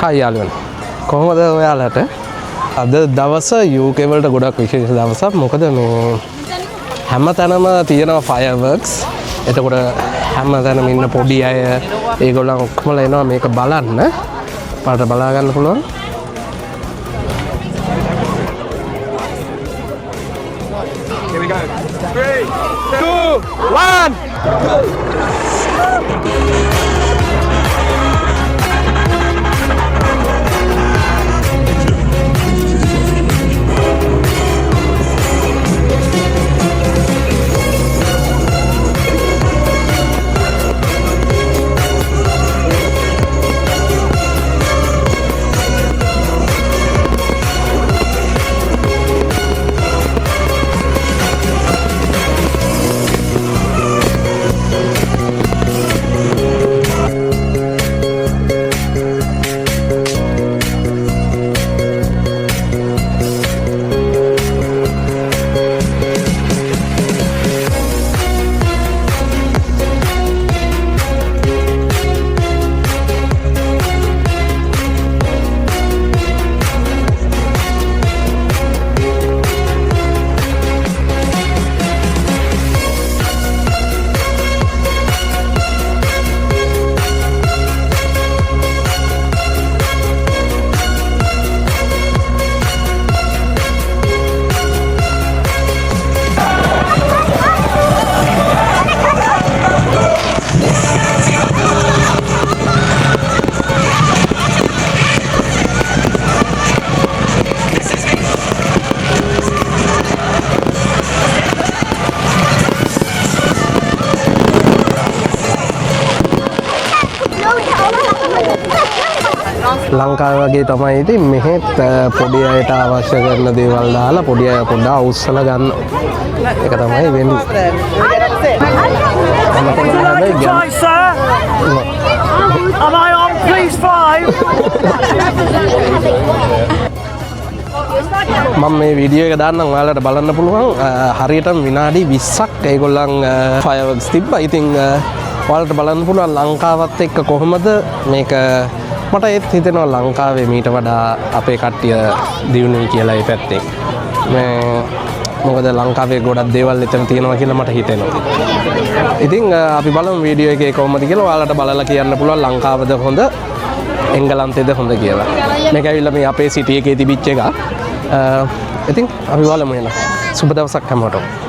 Hi යාළුවනේ. කොහොමද ඔයාලට? අද දවස UK වලට ගොඩක් විශේෂ දවසක්. මොකද මේ හැමතැනම තියෙනවා fireworks. එතකොට හැමතැනම ඉන්න පොඩි අය ඒගොල්ලන් ඔක්කොම එනවා මේක බලන්න. පාට බලා ගන්න පුළුවන්. Here we go. 3, 2, 1. ලංකාව වගේ තමයි ඉතින් මෙහෙත් පොඩි අයට අවශ්‍ය කරන දේවල් දාලා පොඩි අය පොඩ්ඩක් අවුස්සලා ගන්න. ඒක තමයි වෙන්නේ. Am I on please 5? මම මේ වීඩියෝ එක දාන්නම් ඔයාලට බලන්න පුළුවන්. හරියටම විනාඩි 20ක් ඒගොල්ලන් fireworks තිබ්බා. ඉතින් ඔයාලට බලන්න පුළුවන් ලංකාවත් එක්ක කොහොමද මේක. මට ඒත් හිතෙනවා ලංකාවේ මීට වඩා අපේ කට්ටිය දියුණුයි කියලා ඒ පැත්තෙන්. මොකද ලංකාවේ ගොඩක් දේවල් එතන තියෙනවා කියලා මට හිතෙනවා. ඉතින් අපි බලමු වීඩියෝ එකේ කොහොමද කියලා. ඔයාලට බලලා කියන්න පුළුවන් ලංකාවද හොඳ එංගලන්තෙද හොඳ කියලා. මේක ඇවිල්ලා මේ අපේ සිටි එකේ තිබිච්ච එක. ඉතින් අපි බලමු එහෙනම්. සුබ දවසක් හැමෝටම.